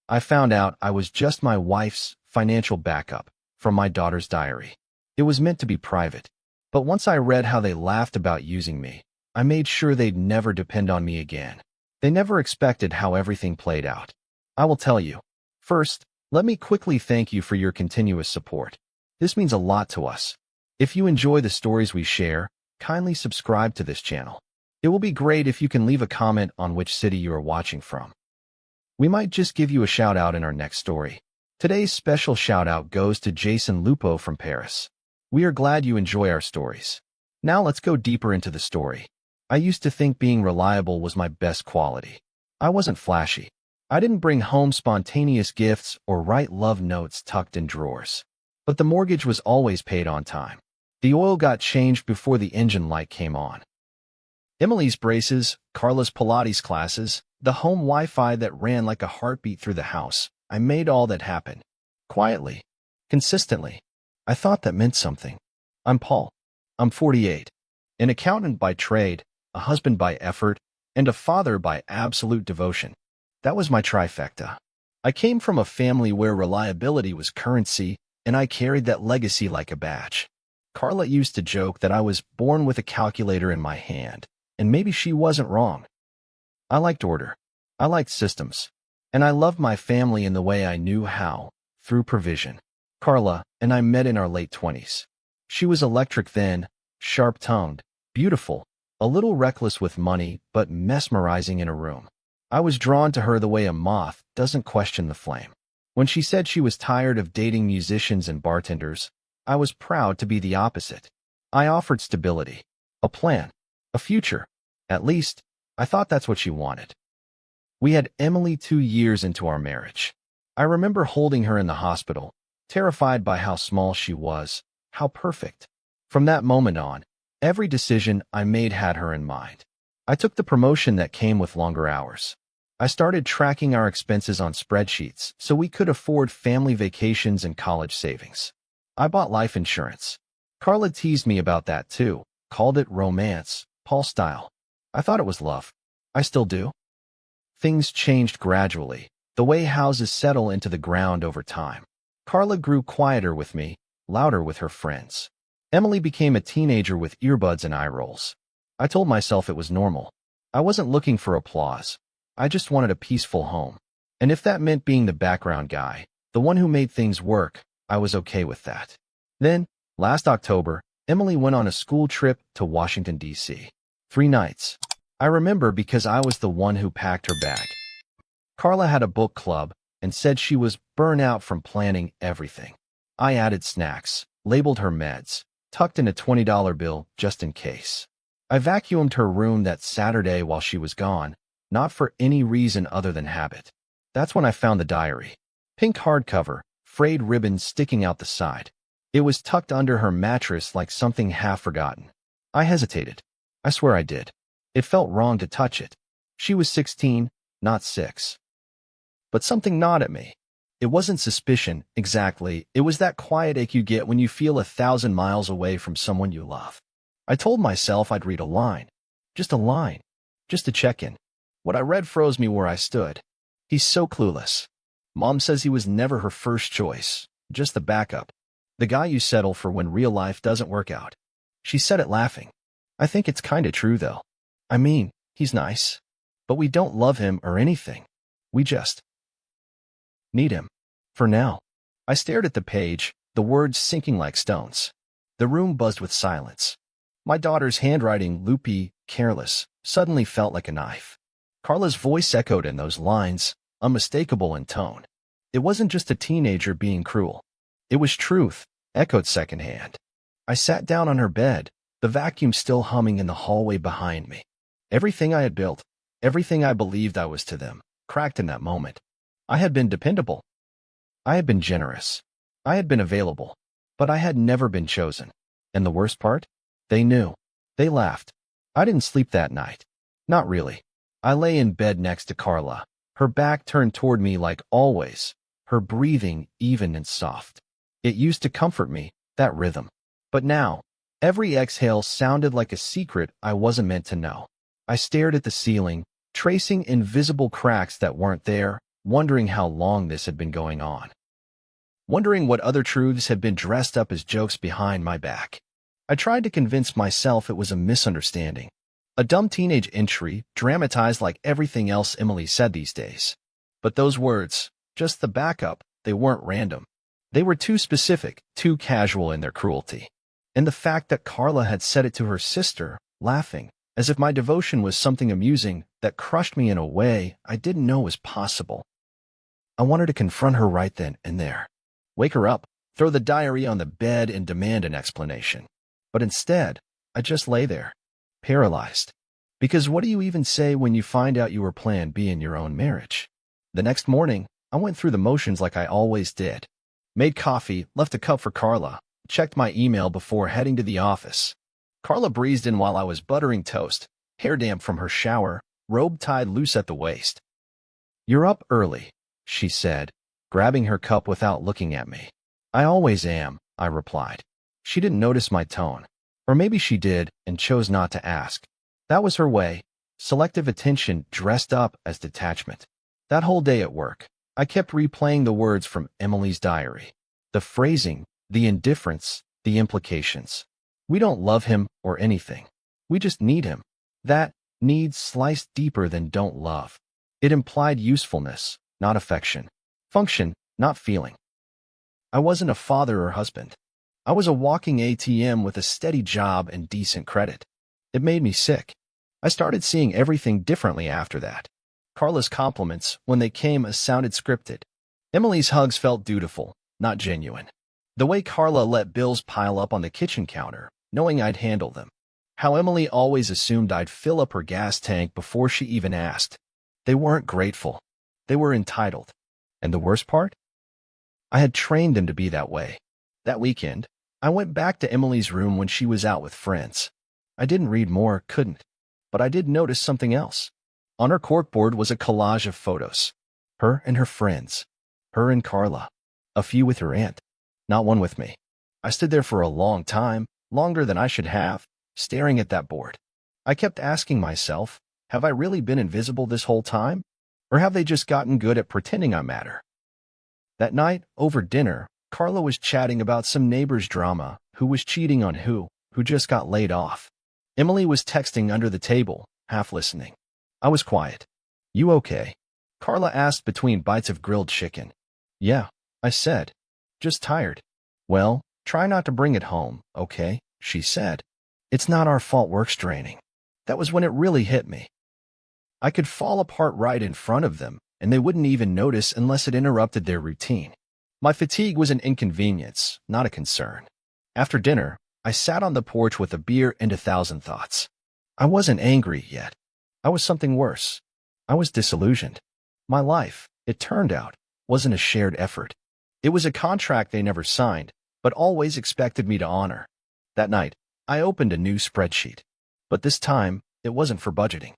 I found out I was just my wife's financial backup from my daughter's diary. It was meant to be private, but once I read how they laughed about using me, I made sure they'd never depend on me again. They never expected how everything played out. I will tell you. First, let me quickly thank you for your continuous support. This means a lot to us. If you enjoy the stories we share, kindly subscribe to this channel. It will be great if you can leave a comment on which city you are watching from. We might just give you a shout out in our next story. Today's special shout out goes to Jason Lupo from Paris. We are glad you enjoy our stories. Now let's go deeper into the story. I used to think being reliable was my best quality. I wasn't flashy. I didn't bring home spontaneous gifts or write love notes tucked in drawers. But the mortgage was always paid on time. The oil got changed before the engine light came on. Emily's braces, Carla's Pilates classes, the home Wi-Fi that ran like a heartbeat through the house. I made all that happen. Quietly. Consistently. I thought that meant something. I'm Paul. I'm 48. An accountant by trade, a husband by effort, and a father by absolute devotion. That was my trifecta. I came from a family where reliability was currency, and I carried that legacy like a badge. Carla used to joke that I was born with a calculator in my hand, and maybe she wasn't wrong. I liked order. I liked systems. And I loved my family in the way I knew how, through provision. Carla and I met in our late 20s. She was electric then, sharp-tongued, beautiful, a little reckless with money, but mesmerizing in a room. I was drawn to her the way a moth doesn't question the flame. When she said she was tired of dating musicians and bartenders, I was proud to be the opposite. I offered stability, a plan, a future. At least, I thought that's what she wanted. We had Emily 2 years into our marriage. I remember holding her in the hospital, terrified by how small she was, how perfect. From that moment on, every decision I made had her in mind. I took the promotion that came with longer hours. I started tracking our expenses on spreadsheets so we could afford family vacations and college savings. I bought life insurance. Carla teased me about that too, called it romance, Paul style. I thought it was love. I still do. Things changed gradually, the way houses settle into the ground over time. Carla grew quieter with me, louder with her friends. Emily became a teenager with earbuds and eye rolls. I told myself it was normal. I wasn't looking for applause. I just wanted a peaceful home. And if that meant being the background guy, the one who made things work, I was okay with that. Then, last October, Emily went on a school trip to Washington, D.C. 3 nights. I remember because I was the one who packed her bag. Carla had a book club and said she was burnt out from planning everything. I added snacks, labeled her meds, tucked in a $20 bill just in case. I vacuumed her room that Saturday while she was gone, not for any reason other than habit. That's when I found the diary. Pink hardcover, frayed ribbons sticking out the side. It was tucked under her mattress like something half forgotten. I hesitated. I swear I did. It felt wrong to touch it. She was 16, not 6. But something gnawed at me. It wasn't suspicion, exactly. It was that quiet ache you get when you feel 1,000 miles away from someone you love. I told myself I'd read a line. Just a line. Just to check in. What I read froze me where I stood. He's so clueless. Mom says he was never her first choice, just the backup. The guy you settle for when real life doesn't work out. She said it laughing. I think it's kinda true though. I mean, he's nice. But we don't love him or anything. We just need him. For now. I stared at the page, the words sinking like stones. The room buzzed with silence. My daughter's handwriting, loopy, careless, suddenly felt like a knife. Carla's voice echoed in those lines, unmistakable in tone. It wasn't just a teenager being cruel. It was truth, echoed secondhand. I sat down on her bed, the vacuum still humming in the hallway behind me. Everything I had built, everything I believed I was to them, cracked in that moment. I had been dependable. I had been generous. I had been available. But I had never been chosen. And the worst part? They knew. They laughed. I didn't sleep that night. Not really. I lay in bed next to Carla, her back turned toward me like always, her breathing even and soft. It used to comfort me, that rhythm. But now, every exhale sounded like a secret I wasn't meant to know. I stared at the ceiling, tracing invisible cracks that weren't there, wondering how long this had been going on, wondering what other truths had been dressed up as jokes behind my back. I tried to convince myself it was a misunderstanding, a dumb teenage entry dramatized like everything else Emily said these days. But those words, just the backup, they weren't random. They were too specific, too casual in their cruelty. And the fact that Carla had said it to her sister, laughing, as if my devotion was something amusing, that crushed me in a way I didn't know was possible. I wanted to confront her right then and there. Wake her up, throw the diary on the bed and demand an explanation. But instead, I just lay there, paralyzed. Because what do you even say when you find out you were plan B in your own marriage? The next morning, I went through the motions like I always did. Made coffee, left a cup for Carla, checked my email before heading to the office. Carla breezed in while I was buttering toast, hair damp from her shower, robe tied loose at the waist. "You're up early," she said, grabbing her cup without looking at me. "I always am," I replied. She didn't notice my tone. Or maybe she did and chose not to ask. That was her way, selective attention dressed up as detachment. That whole day at work, I kept replaying the words from Emily's diary. The phrasing, the indifference, the implications. We don't love him or anything. We just need him. That need sliced deeper than don't love. It implied usefulness, not affection. Function, not feeling. I wasn't a father or husband. I was a walking ATM with a steady job and decent credit. It made me sick. I started seeing everything differently after that. Carla's compliments, when they came, sounded scripted. Emily's hugs felt dutiful, not genuine. The way Carla let bills pile up on the kitchen counter, knowing I'd handle them. How Emily always assumed I'd fill up her gas tank before she even asked. They weren't grateful. They were entitled. And the worst part? I had trained them to be that way. That weekend, I went back to Emily's room when she was out with friends. I didn't read more, couldn't. But I did notice something else. On her corkboard was a collage of photos. Her and her friends. Her and Carla. A few with her aunt. Not one with me. I stood there for a long time, longer than I should have, staring at that board. I kept asking myself, have I really been invisible this whole time? Or have they just gotten good at pretending I matter? That night, over dinner, Carla was chatting about some neighbor's drama, who was cheating on who just got laid off. Emily was texting under the table, half listening. I was quiet. "You okay?" Carla asked between bites of grilled chicken. "Yeah," I said. "Just tired." "Well, try not to bring it home, okay?" she said. "It's not our fault work's draining." That was when it really hit me. I could fall apart right in front of them, and they wouldn't even notice unless it interrupted their routine. My fatigue was an inconvenience, not a concern. After dinner, I sat on the porch with a beer and 1,000 thoughts. I wasn't angry yet. I was something worse. I was disillusioned. My life, it turned out, wasn't a shared effort. It was a contract they never signed, but always expected me to honor. That night, I opened a new spreadsheet. But this time, it wasn't for budgeting.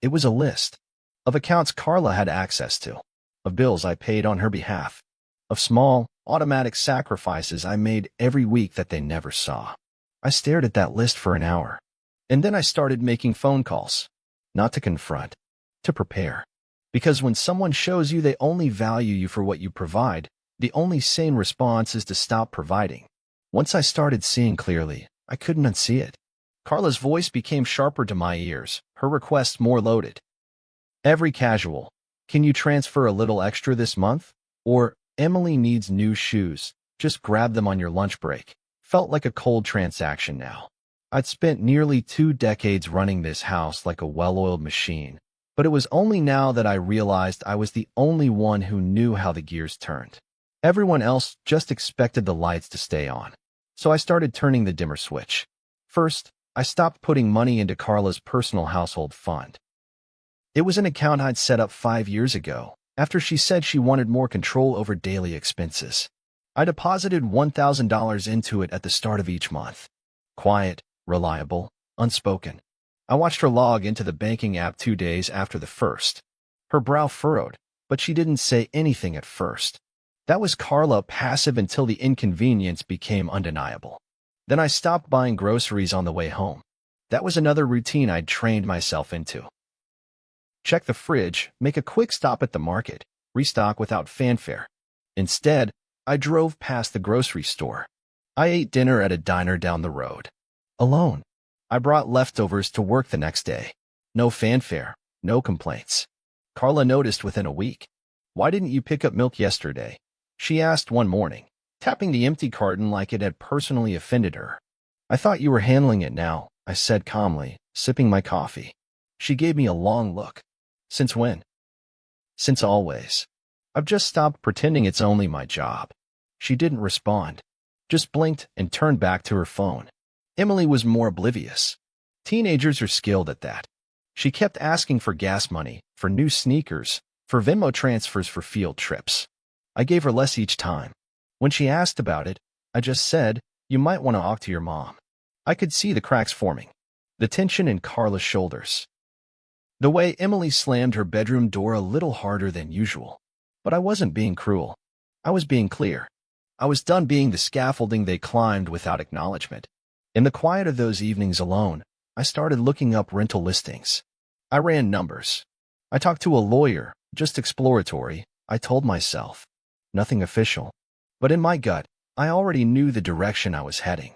It was a list of accounts Carla had access to, of bills I paid on her behalf, of small, automatic sacrifices I made every week that they never saw. I stared at that list for an hour, and then I started making phone calls, not to confront, to prepare. Because when someone shows you they only value you for what you provide, the only sane response is to stop providing. Once I started seeing clearly, I couldn't unsee it. Carla's voice became sharper to my ears, her requests more loaded. Every casual, "Can you transfer a little extra this month?" Or, "Emily needs new shoes, just grab them on your lunch break," felt like a cold transaction now. I'd spent nearly 2 decades running this house like a well-oiled machine, but it was only now that I realized I was the only one who knew how the gears turned. Everyone else just expected the lights to stay on. So I started turning the dimmer switch. First, I stopped putting money into Carla's personal household fund. It was an account I'd set up 5 years ago, after she said she wanted more control over daily expenses. I deposited $1,000 into it at the start of each month. Quiet, reliable, unspoken. I watched her log into the banking app 2 days after the first. Her brow furrowed, but she didn't say anything at first. That was Carla, passive until the inconvenience became undeniable. Then I stopped buying groceries on the way home. That was another routine I'd trained myself into. Check the fridge, make a quick stop at the market, restock without fanfare. Instead, I drove past the grocery store. I ate dinner at a diner down the road. Alone. I brought leftovers to work the next day. No fanfare, no complaints. Carla noticed within a week. "Why didn't you pick up milk yesterday?" she asked one morning, tapping the empty carton like it had personally offended her. "I thought you were handling it now," I said calmly, sipping my coffee. She gave me a long look. "Since when?" "Since always. I've just stopped pretending it's only my job." She didn't respond, just blinked and turned back to her phone. Emily was more oblivious. Teenagers are skilled at that. She kept asking for gas money, for new sneakers, for Venmo transfers for field trips. I gave her less each time. When she asked about it, I just said, "You might want to talk to your mom." I could see the cracks forming, the tension in Carla's shoulders, the way Emily slammed her bedroom door a little harder than usual. But I wasn't being cruel. I was being clear. I was done being the scaffolding they climbed without acknowledgement. In the quiet of those evenings alone, I started looking up rental listings. I ran numbers. I talked to a lawyer, just exploratory, I told myself. Nothing official. But in my gut, I already knew the direction I was heading.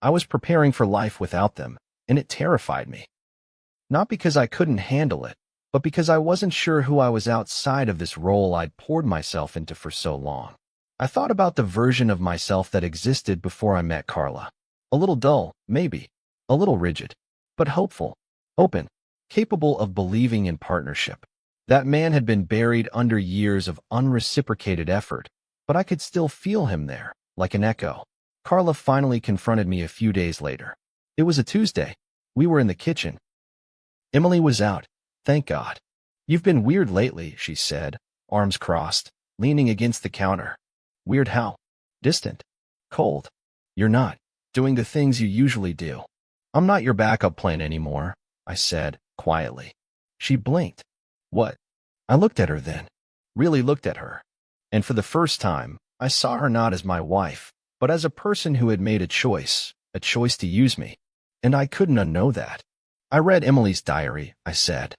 I was preparing for life without them, and it terrified me. Not because I couldn't handle it, but because I wasn't sure who I was outside of this role I'd poured myself into for so long. I thought about the version of myself that existed before I met Carla. A little dull, maybe. A little rigid. But hopeful. Open. Capable of believing in partnership. That man had been buried under years of unreciprocated effort, but I could still feel him there, like an echo. Carla finally confronted me a few days later. It was a Tuesday. We were in the kitchen. Emily was out, thank God. "You've been weird lately," she said, arms crossed, leaning against the counter. "Weird how?" "Distant. Cold. You're not doing the things you usually do." "I'm not your backup plan anymore," I said, quietly. She blinked. "What?" I looked at her then. Really looked at her. And for the first time, I saw her not as my wife, but as a person who had made a choice to use me. And I couldn't unknow that. "I read Emily's diary," I said.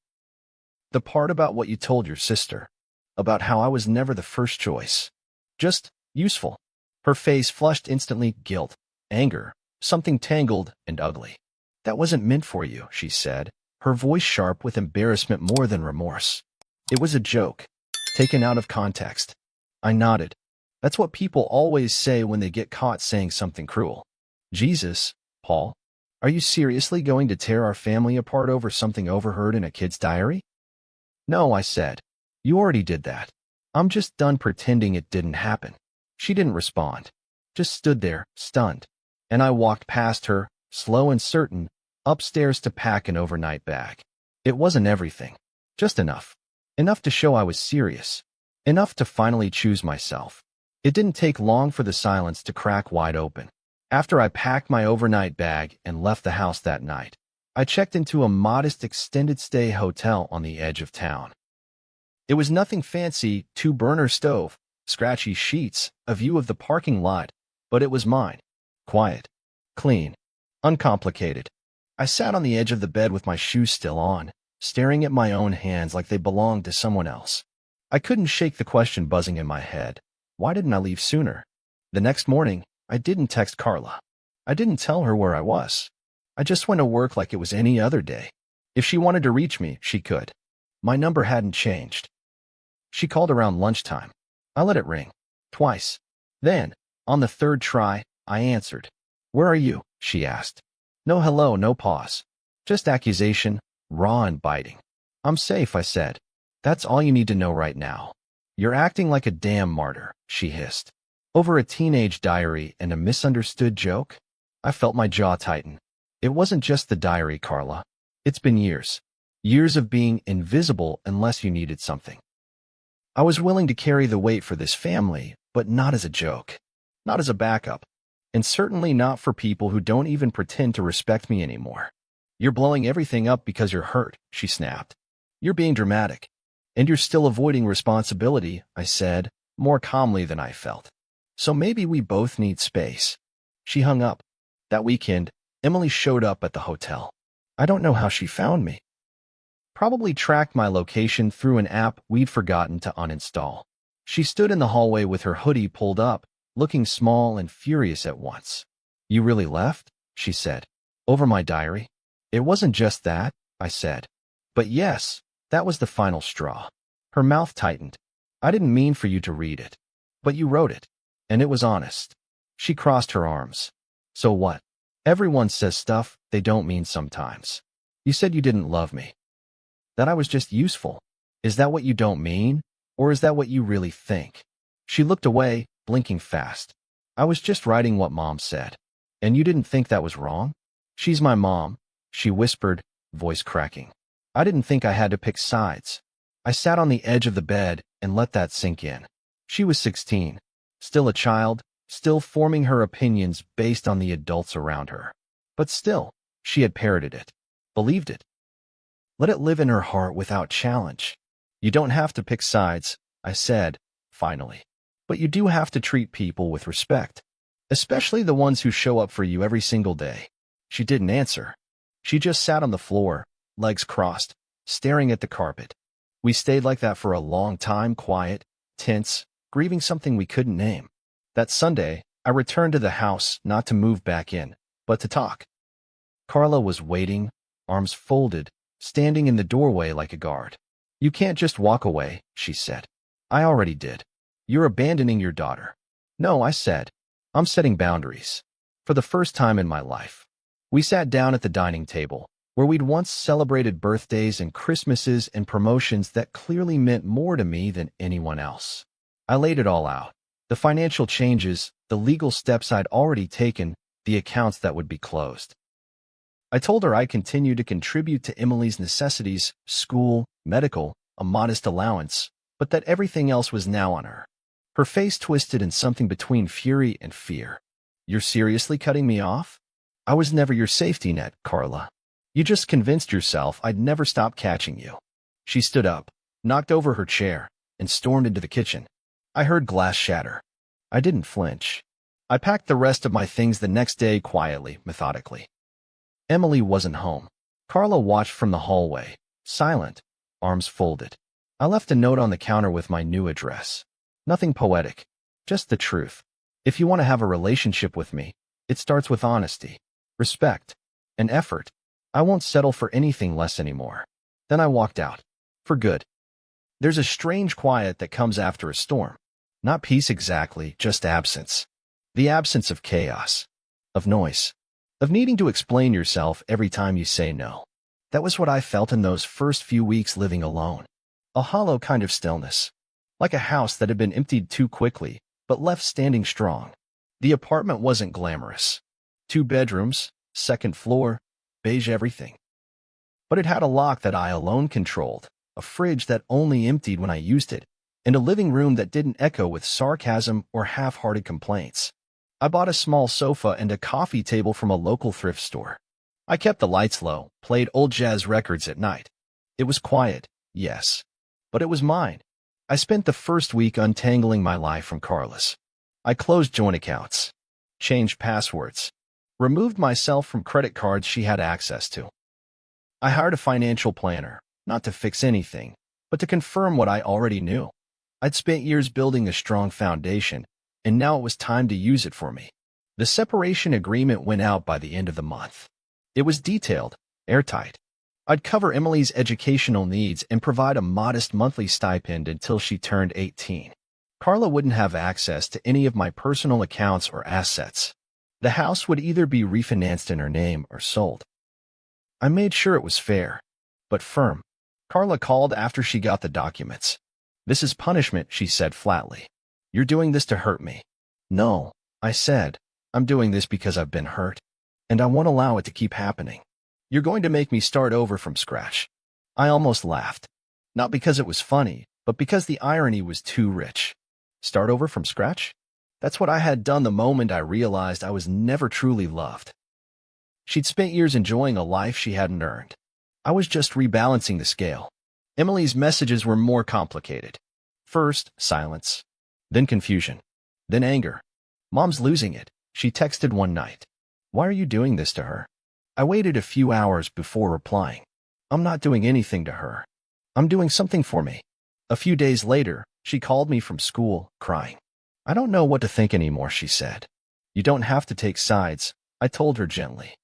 "The part about what you told your sister. About how I was never the first choice. Just useful." Her face flushed instantly, guilt, anger, something tangled and ugly. "That wasn't meant for you," she said, her voice sharp with embarrassment more than remorse. "It was a joke, taken out of context." I nodded. That's what people always say when they get caught saying something cruel. Jesus, Paul, are you seriously going to tear our family apart over something overheard in a kid's diary? "No," I said. "You already did that. I'm just done pretending it didn't happen." She didn't respond, just stood there, stunned. And I walked past her, slow and certain, upstairs to pack an overnight bag. It wasn't everything, just enough. Enough to show I was serious. Enough to finally choose myself. It didn't take long for the silence to crack wide open. After I packed my overnight bag and left the house that night, I checked into a modest extended-stay hotel on the edge of town. It was nothing fancy, two-burner stove, scratchy sheets, a view of the parking lot, but it was mine. Quiet, clean, uncomplicated. I sat on the edge of the bed with my shoes still on, staring at my own hands like they belonged to someone else. I couldn't shake the question buzzing in my head. Why didn't I leave sooner? The next morning, I didn't text Carla. I didn't tell her where I was. I just went to work like it was any other day. If she wanted to reach me, she could. My number hadn't changed. She called around lunchtime. I let it ring. Twice. Then, on the third try, I answered. "Where are you?" she asked. No hello, no pause. Just accusation, raw and biting. "I'm safe," I said. "That's all you need to know right now." "You're acting like a damn martyr," she hissed. Over a teenage diary and a misunderstood joke? I felt my jaw tighten. It wasn't just the diary, Carla. It's been years. Years of being invisible unless you needed something. I was willing to carry the weight for this family, but not as a joke. Not as a backup. And certainly not for people who don't even pretend to respect me anymore. "You're blowing everything up because you're hurt," she snapped. "You're being dramatic. And you're still avoiding responsibility," I said, more calmly than I felt. "So maybe we both need space." She hung up. That weekend, Emily showed up at the hotel. I don't know how she found me. Probably tracked my location through an app we'd forgotten to uninstall. She stood in the hallway with her hoodie pulled up, looking small and furious at once. "You really left?" she said. "Over my diary?" "It wasn't just that," I said. "But yes, that was the final straw." Her mouth tightened. "I didn't mean for you to read it. But you wrote it. And it was honest." She crossed her arms. "So what? Everyone says stuff they don't mean sometimes. You said you didn't love me. That I was just useful. Is that what you don't mean? Or is that what you really think?" She looked away, blinking fast. "I was just writing what Mom said. And you didn't think that was wrong?" "She's my mom," she whispered, voice cracking. I didn't think I had to pick sides. I sat on the edge of the bed and let that sink in. She was 16, still a child, still forming her opinions based on the adults around her. But still, she had parroted it, believed it. Let it live in her heart without challenge. "You don't have to pick sides," I said, finally. "But you do have to treat people with respect, especially the ones who show up for you every single day." She didn't answer. She just sat on the floor, legs crossed, staring at the carpet. We stayed like that for a long time, quiet, tense, grieving something we couldn't name. That Sunday, I returned to the house not to move back in, but to talk. Carla was waiting, arms folded, standing in the doorway like a guard. "You can't just walk away," she said. "I already did. You're abandoning your daughter." "No," I said. "I'm setting boundaries. For the first time in my life." We sat down at the dining table, where we'd once celebrated birthdays and Christmases and promotions that clearly meant more to me than anyone else. I laid it all out. The financial changes, the legal steps I'd already taken, the accounts that would be closed. I told her I'd continue to contribute to Emily's necessities, school, medical, a modest allowance, but that everything else was now on her. Her face twisted in something between fury and fear. "You're seriously cutting me off? I was never your safety net, Carla. You just convinced yourself I'd never stop catching you." She stood up, knocked over her chair, and stormed into the kitchen. I heard glass shatter. I didn't flinch. I packed the rest of my things the next day quietly, methodically. Emily wasn't home. Carla watched from the hallway, silent, arms folded. I left a note on the counter with my new address. Nothing poetic, just the truth. "If you want to have a relationship with me, it starts with honesty, respect, and effort. I won't settle for anything less anymore." Then I walked out. For good. There's a strange quiet that comes after a storm. Not peace exactly, just absence. The absence of chaos, of noise, of needing to explain yourself every time you say no. That was what I felt in those first few weeks living alone. A hollow kind of stillness. Like a house that had been emptied too quickly, but left standing strong. The apartment wasn't glamorous. 2 bedrooms, 2nd floor, beige everything. But it had a lock that I alone controlled, a fridge that only emptied when I used it, and a living room that didn't echo with sarcasm or half-hearted complaints. I bought a small sofa and a coffee table from a local thrift store. I kept the lights low, played old jazz records at night. It was quiet, yes, but it was mine. I spent the first week untangling my life from Carla's. I closed joint accounts, changed passwords, removed myself from credit cards she had access to. I hired a financial planner, not to fix anything, but to confirm what I already knew. I'd spent years building a strong foundation, and now it was time to use it for me. The separation agreement went out by the end of the month. It was detailed, airtight. I'd cover Emily's educational needs and provide a modest monthly stipend until she turned 18. Carla wouldn't have access to any of my personal accounts or assets. The house would either be refinanced in her name or sold. I made sure it was fair, but firm. Carla called after she got the documents. "This is punishment," she said flatly. "You're doing this to hurt me." "No," I said. "I'm doing this because I've been hurt, and I won't allow it to keep happening. You're going to make me start over from scratch." I almost laughed. Not because it was funny, but because the irony was too rich. Start over from scratch? That's what I had done the moment I realized I was never truly loved. She'd spent years enjoying a life she hadn't earned. I was just rebalancing the scale. Emily's messages were more complicated. First, silence. Then confusion. Then anger. "Mom's losing it," she texted one night. "Why are you doing this to her?" I waited a few hours before replying. I'm not doing anything to her. I'm doing something for me. A few days later, she called me from school, crying. I don't know what to think anymore, she said. You don't have to take sides, I told her gently.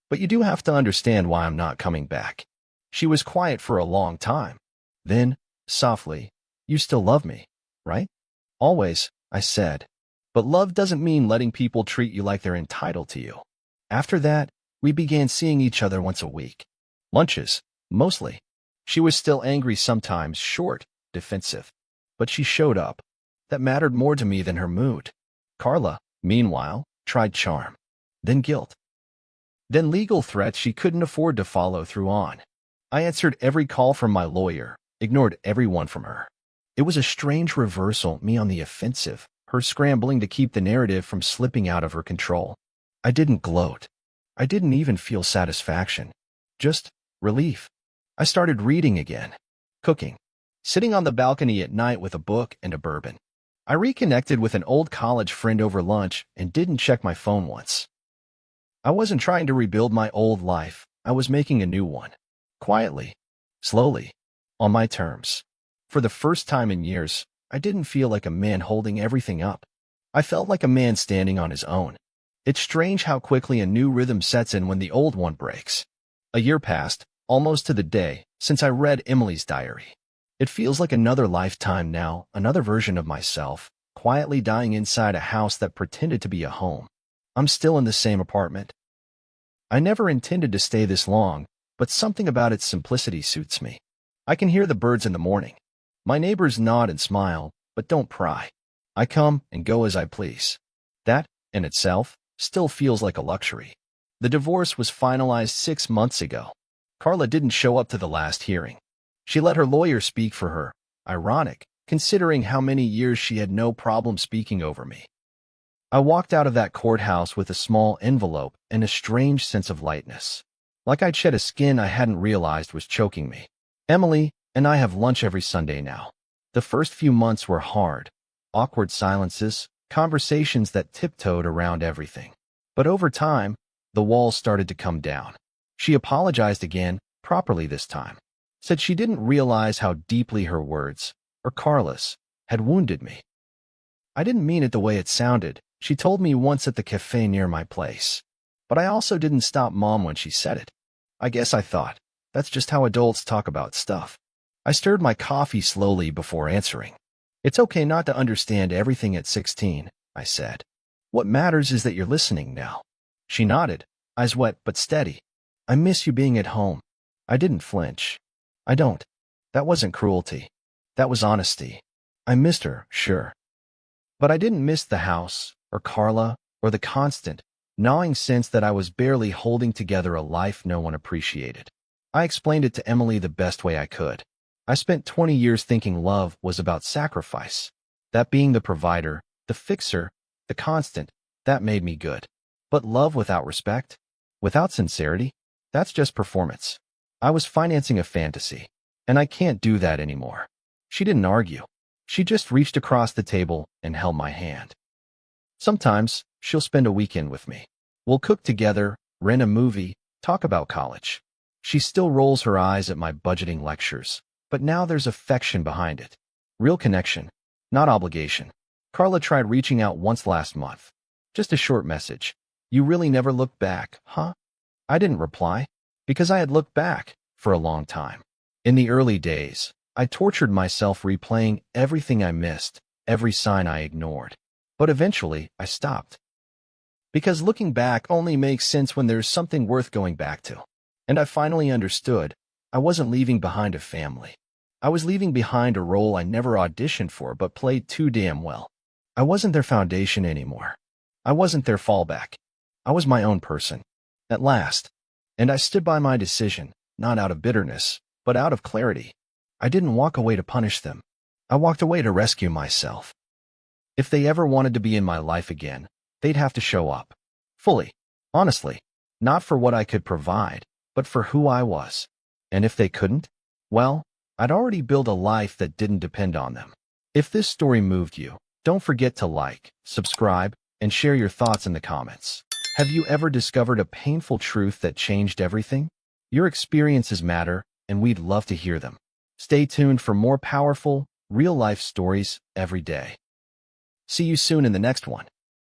But you do have to understand why I'm not coming back. She was quiet for a long time. Then, softly, you still love me, right? Always, I said. But love doesn't mean letting people treat you like they're entitled to you. After that, we began seeing each other once a week. Lunches, mostly. She was still angry sometimes, short, defensive. But she showed up. That mattered more to me than her mood. Carla, meanwhile, tried charm. Then guilt. Then legal threats she couldn't afford to follow through on. I answered every call from my lawyer, ignored everyone from her. It was a strange reversal, me on the offensive, her scrambling to keep the narrative from slipping out of her control. I didn't gloat. I didn't even feel satisfaction. Just relief. I started reading again, cooking, sitting on the balcony at night with a book and a bourbon. I reconnected with an old college friend over lunch and didn't check my phone once. I wasn't trying to rebuild my old life. I was making a new one. Quietly, slowly, on my terms. For the first time in years, I didn't feel like a man holding everything up. I felt like a man standing on his own. It's strange how quickly a new rhythm sets in when the old one breaks. A year passed, almost to the day, since I read Emily's diary. It feels like another lifetime now, another version of myself, quietly dying inside a house that pretended to be a home. I'm still in the same apartment. I never intended to stay this long, but something about its simplicity suits me. I can hear the birds in the morning. My neighbors nod and smile, but don't pry. I come and go as I please. That, in itself, still feels like a luxury. The divorce was finalized 6 months ago. Carla didn't show up to the last hearing. She let her lawyer speak for her. Ironic, considering how many years she had no problem speaking over me. I walked out of that courthouse with a small envelope and a strange sense of lightness. Like I'd shed a skin I hadn't realized was choking me. Emily and I have lunch every Sunday now. The first few months were hard. Awkward silences, conversations that tiptoed around everything. But over time, the walls started to come down. She apologized again, properly this time. Said she didn't realize how deeply her words, or Carla's, had wounded me. I didn't mean it the way it sounded, she told me once at the cafe near my place. But I also didn't stop Mom when she said it. I guess I thought, that's just how adults talk about stuff. I stirred my coffee slowly before answering. It's okay not to understand everything at 16, I said. What matters is that you're listening now. She nodded, eyes wet but steady. I miss you being at home. I didn't flinch. I don't. That wasn't cruelty. That was honesty. I missed her, sure. But I didn't miss the house, or Carla, or the constant, gnawing sense that I was barely holding together a life no one appreciated. I explained it to Emily the best way I could. I spent 20 years thinking love was about sacrifice. That being the provider, the fixer, the constant, that made me good. But love without respect, without sincerity, that's just performance. I was financing a fantasy, and I can't do that anymore. She didn't argue. She just reached across the table and held my hand. Sometimes, she'll spend a weekend with me. We'll cook together, rent a movie, talk about college. She still rolls her eyes at my budgeting lectures, but now there's affection behind it. Real connection, not obligation. Carla tried reaching out once last month. Just a short message. You really never looked back, huh? I didn't reply, because I had looked back for a long time. In the early days, I tortured myself replaying everything I missed, every sign I ignored. But eventually, I stopped. Because looking back only makes sense when there's something worth going back to. And I finally understood, I wasn't leaving behind a family. I was leaving behind a role I never auditioned for but played too damn well. I wasn't their foundation anymore. I wasn't their fallback. I was my own person. At last. And I stood by my decision, not out of bitterness, but out of clarity. I didn't walk away to punish them. I walked away to rescue myself. If they ever wanted to be in my life again, they'd have to show up. Fully. Honestly. Not for what I could provide, but for who I was. And if they couldn't, well, I'd already built a life that didn't depend on them. If this story moved you, don't forget to like, subscribe, and share your thoughts in the comments. Have you ever discovered a painful truth that changed everything? Your experiences matter, and we'd love to hear them. Stay tuned for more powerful, real-life stories every day. See you soon in the next one.